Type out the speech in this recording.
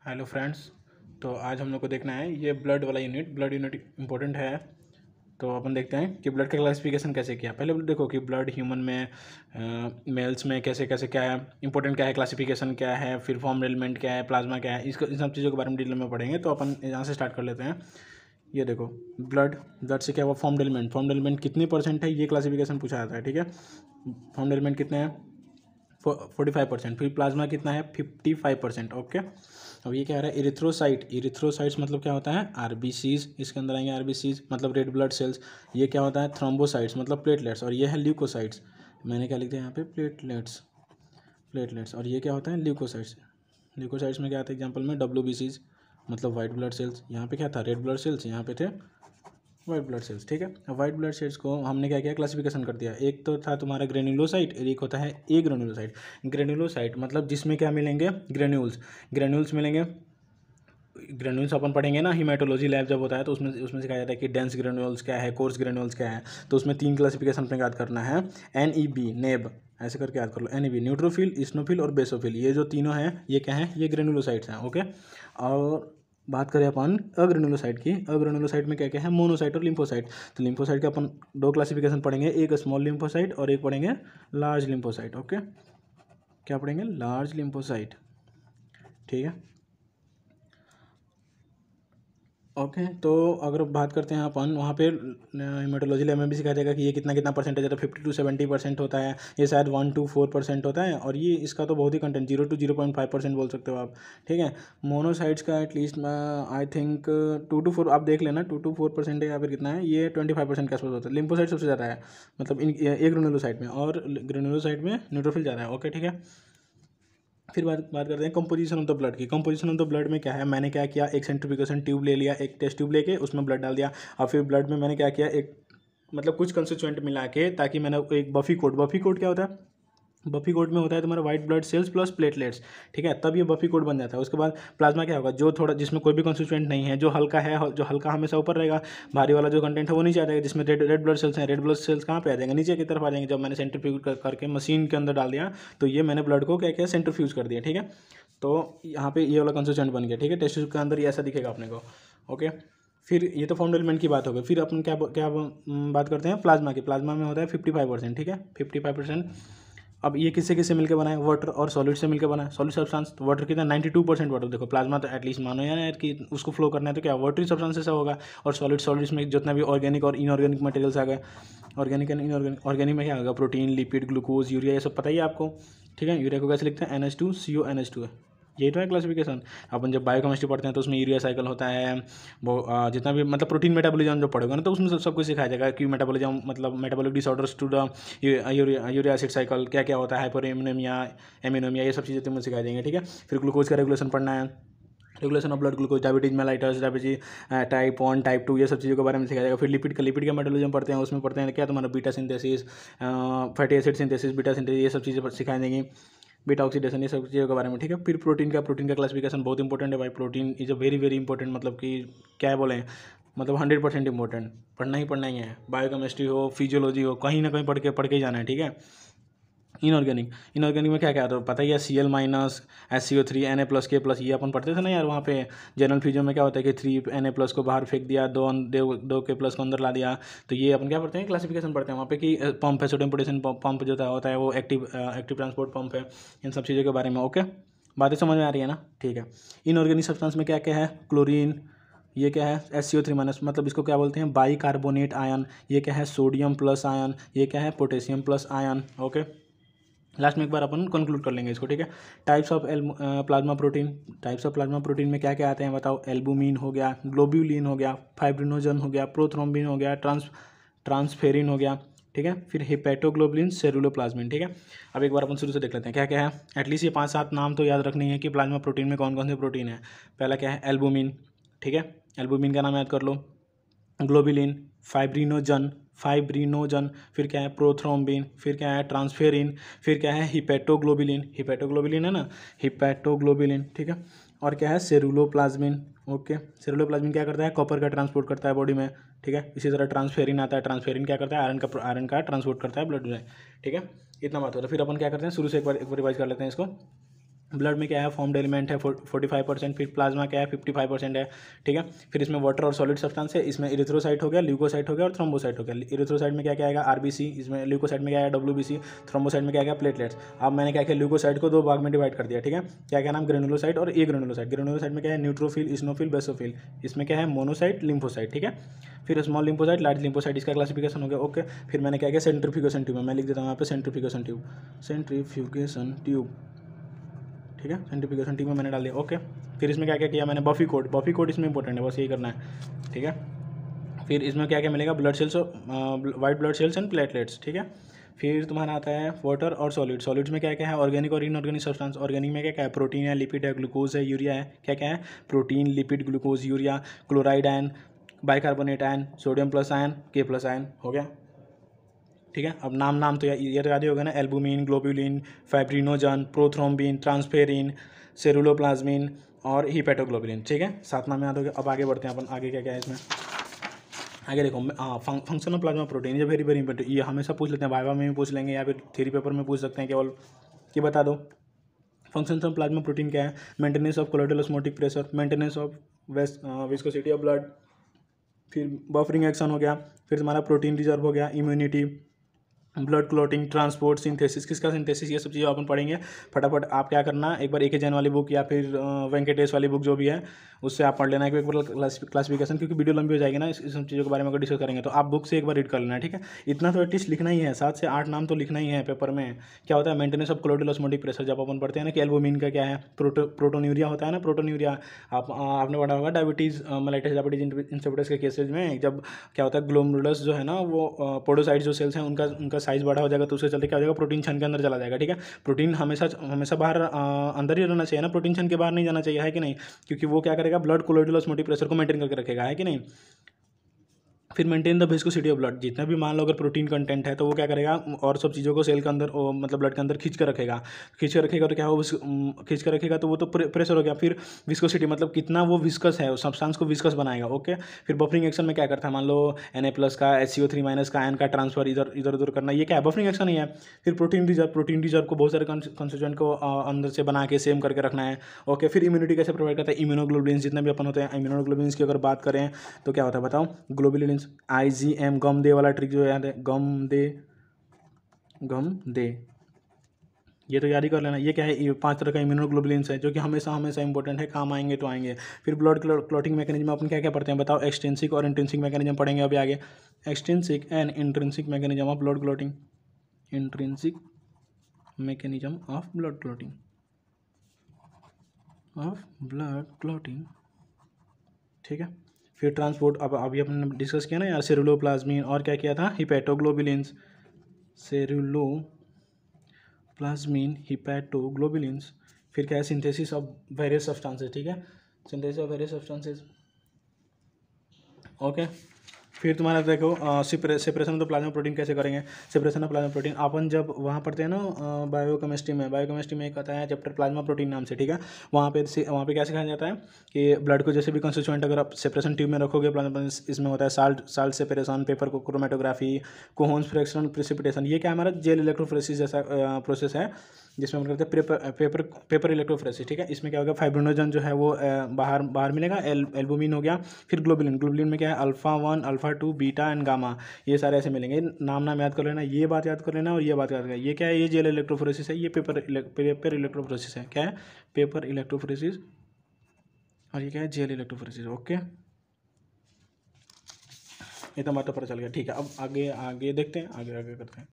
Hello friends. तो आज हम लोग को देखना है ये ब्लड वाला यूनिट। ब्लड यूनिट इम्पोर्टेंट है। तो अपन देखते हैं कि ब्लड का क्लासिफिकेशन कैसे किया। पहले देखो कि ब्लड ह्यूमन में मेल्स में कैसे कैसे क्या है, इंपॉर्टेंट क्या है, क्लासिफिकेशन क्या है, फिर फॉर्म एलिमेंट क्या है, प्लाज्मा क्या है, इसको इन सब चीज़ों के बारे में डिटेल में पढ़ेंगे। तो अपन यहाँ से स्टार्ट कर लेते हैं। ये देखो ब्लड से क्या हुआ, फॉर्म एलिमेंट कितनी परसेंट है, ये क्लासिफिकेशन पूछा जाता है। ठीक है, फॉर्म एलिमेंट कितने हैं, 45%। फिर प्लाज्मा कितना है, 55%। ओके, अब ये क्या रहा है, इरिथ्रोसाइट्स मतलब क्या होता है, आरबीसीज, इसके अंदर आएंगे आरबीसीज मतलब रेड ब्लड सेल्स। ये क्या होता है, थ्रोम्बोसाइट्स मतलब प्लेटलेट्स, और ये है ल्यूकोसाइट्स। मैंने क्या लिख दिया यहाँ पे, प्लेटलेट्स। और ये क्या होता है, ल्यूकोसाइट्स में क्या आता है, एग्जाम्पल में डब्ल्यूबीसीज मतलब वाइट ब्लड सेल्स। यहाँ पे क्या था, रेड ब्लड सेल्स, यहाँ पे थे वाइट ब्लड सेल्स। ठीक है, अब वाइट ब्लड सेल्स को हमने क्या किया, क्लासिफिकेशन कर दिया। एक तो था तुम्हारा ग्रेन्युलोसाइट, एक होता है ए ग्रेन्युलोसाइट। ग्रेन्युलोसाइट मतलब जिसमें क्या मिलेंगे, ग्रेन्यूल्स मिलेंगे। ग्रेन्यूल्स अपन पढ़ेंगे ना, हीमेटोलॉजी लैब जब होता है तो उसमें सिखाया जाता है कि डेंस ग्रेन्यूल्स क्या है, कोर्स ग्रेन्यूल्स क्या है। तो उसमें 3 क्लासिफिकेशन अपने याद करना है, नेब, ऐसे करके याद कर लो, NEB, न्यूट्रोफिल, इस्नोफिल और बेसोफिल। ये जो तीनों हैं ये क्या है, ये ग्रेन्युलोसाइट्स हैं। ओके, और बात करें अपन अग्रेनुलोसाइट की, अग्रेनुलोसाइट में क्या क्या है, मोनोसाइट और लिम्फोसाइट। तो लिम्फोसाइट के अपन 2 क्लासिफिकेशन पढ़ेंगे, एक स्मॉल लिम्फोसाइट और एक पढ़ेंगे लार्ज लिम्फोसाइट। ओके, क्या पढ़ेंगे, लार्ज लिम्फोसाइट। ठीक है, ओके। तो अगर बात करते हैं अपन, वहाँ पे हेमेटोलॉजी लैब में भी सिखाया जाएगा कि ये कितना कितना परसेंटेज है, तो 50 to 70% होता है, ये शायद 1 to 4% होता है, और ये इसका तो बहुत ही कंटेंट 0 to 0.5% बोल सकते हो आप। ठीक है, मोनोसाइट्स का एटलीस्ट आई थिंक 2 to 4 आप देख लेना, 2 to 4% या फिर कितना है, ये 25% के आसपास होता है। लिम्फोसाइट सबसे ज़्यादा है, मतलब एक ग्रेनुलोसाइट में, और ग्रेनुलोसाइट में न्यूट्रोफिल ज़्यादा है। ओके, ठीक है। फिर बात करते हैं कंपोजिशन ऑफ द ब्लड की। कंपोजिशन ऑफ द ब्लड में क्या है, मैंने क्या किया, एक सेंट्रीफ्यूगेशन ट्यूब ले लिया, एक टेस्ट ट्यूब लेके उसमें ब्लड डाल दिया। और फिर ब्लड में मैंने क्या किया, एक मतलब कुछ कंस्टिट्यूएंट मिला के, ताकि मैंने एक बफी कोड क्या होता है, बफी कोड में होता है तुम्हारा white blood cells plus platelets. ठीक है, तब ये बफी कोड बन जाता है। उसके बाद प्लाज्मा क्या होगा, जो थोड़ा जिसमें कोई भी कंस्टिट्यूएंट नहीं है, जो हल्का है, जो हल्का हमेशा ऊपर रहेगा, भारी वाला जो कंटेंट है वो नीचे आ जाएगा। जिसमें रेड ब्लड सेल्स हैं, रेड ब्लड सेल्स कहाँ पे आ जाएंगे, नीचे की तरफ आ जाएंगे। जब मैंने सेंट्रीफ्यूज करके मशीन के अंदर डाल दिया, तो ये मैंने ब्लड को क्या किया, सेंट्रीफ्यूज कर दिया। ठीक है, तो यहाँ पे ये वाला कंस्टिट्यूएंट बन गया। ठीक है, टेस्ट ट्यूब के अंदर ये ऐसा दिखेगा अपने को। ओके, फिर ये तो फॉर्म एलिमेंट की बात हो गई। फिर अपन क्या बात करते हैं प्लाज्मा की। प्लाज्मा में होता है 55%। ठीक है, 55%। अब ये किससे किससे मिलकर बना है, वाटर और सॉलिड से मिलकर बना है। सॉलिड सब्सटेंस, तो वाटर कितना, 92% वाटर। देखो प्लाज्मा तो एटलीस्ट मानो यार कि उसको फ्लो करना है तो क्या वाटरी सब्सटेंस से होगा। और सॉलिड्स में जितना भी ऑर्गेनिक और इनऑर्गेनिक मटेरियल्स आ गए, ऑर्गेनिक एंड इनऑर्गेनिक। ऑर्गेनिक में क्या होगा, प्रोटीन, लिपिड, ग्लूकोज, यूरिया, ये सब पता ही है आपको। ठीक है, यूरिया को कैसे लिखते हैं, NH2CONH2 है। यही तो है क्लासिफिकेशन। अपन जब बायोकेमिस्ट्री पढ़ते हैं तो उसमें यूरिया साइकिल होता है, वो जितना भी मतलब प्रोटीन मेटाबॉलिज्म जो पढ़ोगे ना, तो उसमें सब कुछ सिखाया जाएगा कि मेटाबॉलिज्म मतलब metabolic disorders to the urea acid cycle क्या क्या होता है, हाइपरएमिनेमिया, एमिनोमिया, ये सब चीज़ें तुम्हें सिखाई देंगे। ठीक है, फिर ग्लूकोज का रेगुलेशन पढ़ना है, regulation of blood glucose, diabetes mellitus, diabetes type 1 type 2, ये सब चीज़ों के बारे में सिखाया जाएगा। फिर लिपिड का मेटाबॉलिज्म पढ़ते हैं, उसमें पढ़ते हैं क्या तुम्हारा beta synthesis, fatty acid synthesis, beta synthesis, ये सब चीज़ें सिखाई देंगी, बीटा ऑक्सीडेशन, ये सब चीज़ों के बारे में। ठीक है, फिर प्रोटीन का क्लासिफिकेशन बहुत इंपॉर्टेंट है भाई। Protein is a very very important, मतलब कि क्या बोलें, मतलब 100% इंपॉर्टेंट, पढ़ना ही है। बायोकेमिस्ट्री हो, फिजियोलॉजी हो, कहीं ना कहीं पढ़ के ही जाना है। ठीक है, इनऑर्गेनिक में क्या क्या आता है पता ही है, Cl माइनस, SCO3, Na+K+, ये अपन पढ़ते थे ना यार। वहाँ पे जनरल फ्यूजन में क्या होता है कि 3 Na+ को बाहर फेंक दिया, 2 K+ को अंदर ला दिया। तो ये अपन क्या पढ़ते हैं, क्लासिफिकेशन पढ़ते हैं वहाँ पे कि पंप है, सोडियम पोटेशियम पंप जो होता है वो एक्टिव ट्रांसपोर्ट पंप है। इन सब चीज़ों के बारे में। ओके, बातें समझ में आ रही है ना। ठीक है, इनऑर्गेनिक सब्सटेंस में क्या क्या है, क्लोरीन, ये क्या है, SCO3- मतलब इसको क्या बोलते हैं, बाइकार्बोनेट आयन। ये क्या है, सोडियम प्लस आयन। ये क्या है, potassium plus ion. Okay, last में एक बार अपन कंक्लूड कर लेंगे इसको। ठीक है, टाइप्स ऑफ प्लाज्मा प्रोटीन में क्या क्या आते हैं बताओ, एल्बुमिन हो गया, ग्लोब्यूलिन हो गया, फाइब्रिनोजन हो गया, प्रोथ्रोम्बिन हो गया, ट्रांसफेरिन हो गया। ठीक है, फिर हिपेटोग्लोबुलिन, सेरुलोप्लाज्मिन। ठीक है, अब एक बार अपन शुरू से देख लेते हैं क्या क्या है। एटलीस्ट ये 5-7 नाम तो याद रखनी है कि प्लाज्मा प्रोटीन में कौन कौन से प्रोटीन है। पहला क्या है, एल्बुमिन। ठीक है, एल्बुमिन का नाम याद कर लो, ग्लोबिलिन, फाइब्रिनोजन, फिर क्या है, प्रोथ्रोम्बिन, फिर क्या है, ट्रांसफेरिन, फिर क्या है, हिपेटोग्लोबिलिन है ना, हिपेटोग्लोबिलिन। ठीक है, और क्या है, सेरुलोप्लाज्मिन। ओके, सेरुलोप्लाज्मिन क्या करता है, कॉपर का ट्रांसपोर्ट करता है बॉडी में। ठीक है, इसी तरह ट्रांसफेरिन आता है, ट्रांसफेरिन क्या करता है, आयरन का ट्रांसपोर्ट करता है ब्लड में। ठीक है, इतना बात होता है। फिर अपन क्या करते हैं, शुरू से एक बार रिवाइज कर लेते हैं इसको। ब्लड में क्या है, फॉर्म्ड एलिमेंट है 45%, फिर प्लाज्मा क्या है 55% है, ठीक है। फिर इसमें वाटर और सॉलिड सब्सटेंस है, इसमें इरिथ्रोसाइट हो गया, ल्यूकोसाइट हो गया और थ्रोम्बोसाइट हो गया। इरिथ्रोसाइट में क्या क्या आएगा, आरबीसी, इसमें ल्यूकोसाइट में क्या आएगा, डब्ल्यूबीसी, थ्रोम्बोसाइट में क्या क्या प्लेटलेट्स। अब मैंने क्या किया, ल्यूकोसाइट को 2 भाग में डिवाइड कर दिया, ठीक है। क्या क्या नाम, ग्रेनुलोसाइट और ए ग्रेनुलोसाइट। ग्रेनुलोसाइट में क्या है, न्यूट्रोफिल, इस्नोफिल, बेसोफिल। इसमें क्या है, मोनोसाइट, लिम्फोसाइट, ठीक है। फिर स्मॉल लिम्फोसाइट, लार्ज लिम्फोसाइट, इसका क्लासिफिकेशन हो गया, ओके। फिर मैंने क्या किया, सेंट्रीफ्यूगेशन ट्यूब, मैं लिख देता हूँ यहाँ पे सेंट्रीफ्यूगेशन ट्यूब, सेंट्रीफ्यूगेशन ट्यूब, ठीक है। सेंट्रीफ्यूगेशन ट्यूब में मैंने डाल दिया, ओके। फिर इसमें क्या क्या किया मैंने, बफी कोड, बफी कोड इसमें इंपॉर्टेंट है, बस यही करना है, ठीक है। फिर इसमें क्या क्या मिलेगा, blood cells, white blood cells and platelets, ठीक है। फिर तुम्हारा आता है वाटर और सॉलिड। सॉलिड्स में क्या क्या है, ऑर्गेनिक और इनऑर्गेनिक सब्सटेंस। ऑर्गेनिक में क्या क्या है, प्रोटीन है, लिपिड है, ग्लूकोज है, यूरिया है। क्या क्या है, protein, lipid, glucose, urea, chloride ion, bicarbonate ion, sodium plus ion, के प्लस आयन, हो गया, ठीक है। अब नाम तो ये तो याद ही होगा ना, albumin, globulin, fibrinogen, prothrombin, transferrin, ceruloplasmin और हिपेटोग्लोबुलिन, ठीक है। 7 नाम याद हो गया। अब आगे बढ़ते हैं अपन, आगे क्या क्या है इसमें, आगे देखो, हाँ, फंक्शन ऑफ प्लाज्मा प्रोटीन, ये वेरी वेरी इंपॉर्टेंट, ये हमेशा पूछ लेते हैं, वाइवा में भी पूछ लेंगे या फिर थ्योरी पेपर में पूछ सकते हैं केवल, कि बता दो फंक्शन ऑफ प्लाज्मा प्रोटीन क्या है। Maintenance of colloidal osmotic pressure, maintenance of viscosity of blood, फिर बफरिंग एक्शन हो गया, फिर तुम्हारा प्रोटीन रिजर्व हो गया, immunity, blood clotting, transport, synthesis, किसका सिंथेसिस, ये सब चीज़ें अपन पढ़ेंगे। फटाफट आप क्या करना, एक बार ए के जैन वाली बुक या फिर वेंकटेश वाली बुक जो भी है उससे आप पढ़ लेना एक बार क्लासिफिकेशन, क्योंकि वीडियो लंबी हो जाएगी ना, इस सब चीज़ों के बारे में अगर डिस्कस करेंगे तो आप बुक से एक बार रीड कर लेना, ठीक है। इतना तो एटलीस्ट लिखना ही है, 7 से 8 नाम तो लिखना ही है पेपर में। क्या होता है, maintenance of colloidal osmotic pressure, जब अपन पढ़ते हैं ना कि एल्बुमिन का क्या है, प्रोटोन्यूरिया होता है ना, प्रोटोन्यूरिया आपने पढ़ा होगा डायबिटीज़ मेलाइटिस डायबिटीज इंसिपिडस के केसेज में, जब क्या होता है, ग्लोमेरुलस जो है ना, वो पोडोसाइट जो सेल्स हैं उनका साइज बड़ा हो जाएगा, तो उसके चलते क्या हो जाएगा, प्रोटीन छन के अंदर चला जाएगा, ठीक है। प्रोटीन हमेशा हमेशा बाहर अंदर ही रहना चाहिए ना, प्रोटीन छन के बाहर नहीं जाना चाहिए, है कि नहीं, क्योंकि वो क्या करेगा, ब्लड कोलोइडल ऑस्मोटिक प्रेशर को मेंटेन करके रखेगा, है कि नहीं। फिर maintain the viscosity of blood, जितना भी मान लो अगर प्रोटीन कंटेंट है तो वो क्या करेगा, और सब चीज़ों को सेल के अंदर मतलब ब्लड के अंदर खींच कर रखेगा, खींच कर रखेगा तो क्या हो, खींच कर रखेगा तो वो तो प्रेशर हो गया। फिर विस्कोसिटी मतलब कितना वो विस्कस है, उस सब्सटेंस को विस्कस बनाएगा, ओके। फिर बफरिंग एक्शन में क्या करता है, मान लो Na+ का HCO3- का आयन का ट्रांसफर इधर इधर उधर करना, ये क्या है, बफरिंग एक्शन ही है। फिर प्रोटीन रिजर्व को बहुत सारे कंस्टिट्यूएंट को अंदर से बना के सेम करके रखना है, ओके। फिर इम्यूनिटी कैसे प्रोवाइड करता है, इम्यूनोग्लोबुलिन्स जितने भी अपन होते हैं, इम्यूनोग्लोबुलिन्स की अगर बात करें तो क्या होता है बताओ, ग्लोबुलिन्स, IgM, गम दे वाला ट्रिक जो याद है, गम दे, ये तो याद ही कर लेना। ये क्या है, ये 5 तरह का इम्यूनोग्लोबुलिन्स है जो कि हमेशा हमेशा इंपॉर्टेंट है, काम आएंगे तो आएंगे। फिर ब्लड क्लॉटिंग मैकेनिज्म अपन क्या क्या पढ़ते हैं बताओ, एक्सटेंसिक और इंट्रिंसिक मैकेनिज्म पढ़ेंगे अभी आगे। Extrinsic and intrinsic mechanism of blood clotting, intrinsic mechanism of blood clotting, ठीक है। फिर ट्रांसपोर्ट, अब अभी अपन ने डिस्कस किया ना यार, सेरुलोप्लाज्मिन, और क्या किया था, हिपेटोग्लोबुलिन्स, सेरुलोप्लाज्मिन, हिपेटोग्लोबुलिन्स। फिर क्या है, सिंथेसिस ऑफ वेरियस सब्सटेंसेस, ठीक है, synthesis of various substances, okay. फिर तुम्हारा देखो separation of the plasma protein कैसे करेंगे। सेपरेशन ऑफ प्लाज्मा प्रोटीन अपन जब वहाँ पढ़ते हैं ना बायोकेमिस्ट्री में एक आता है चैप्टर प्लाज्मा प्रोटीन नाम से, ठीक है। वहाँ पे क्या सिखाया जाता है कि ब्लड को जैसे भी कंस्टिट्यूएंट अगर आप सेपरेशन ट्यूब में रखोगे प्लाज्मा, इसमें होता है साल्ट सेपरेशन, पेपर को क्रोमेटोग्राफी, कोहोन्स फ्रैक्शन प्रेसिपिटेशन। ये क्या हमारा जेल इलेक्ट्रोफोरेसिस जैसा प्रोसेस है जिसमें हम करते हैं पेपर इलेक्ट्रोफोरेसिस, ठीक है। इसमें क्या होगा, फाइब्रिनोजन जो है वो बाहर मिलेगा, एल्बुमिन हो गया। फिर ग्लोबुलिन में क्या है, alpha 1, alpha 2, beta and gamma, ये सारे ऐसे मिलेंगे। नाम याद कर लेना, ये बात याद कर लेना और ये बात याद कर, ये क्या है, ये जेल इलेक्ट्रोफोरेसिस है, ये पेपर इलेक्ट्रोफोरेसिस है, क्या है, पेपर इलेक्ट्रोफोरेसिस, और ये क्या है, जेल इलेक्ट्रोफोरेसिस, ओके। इतना बात तो पता चल गया, ठीक है। अब आगे देखते हैं, आगे करते हैं।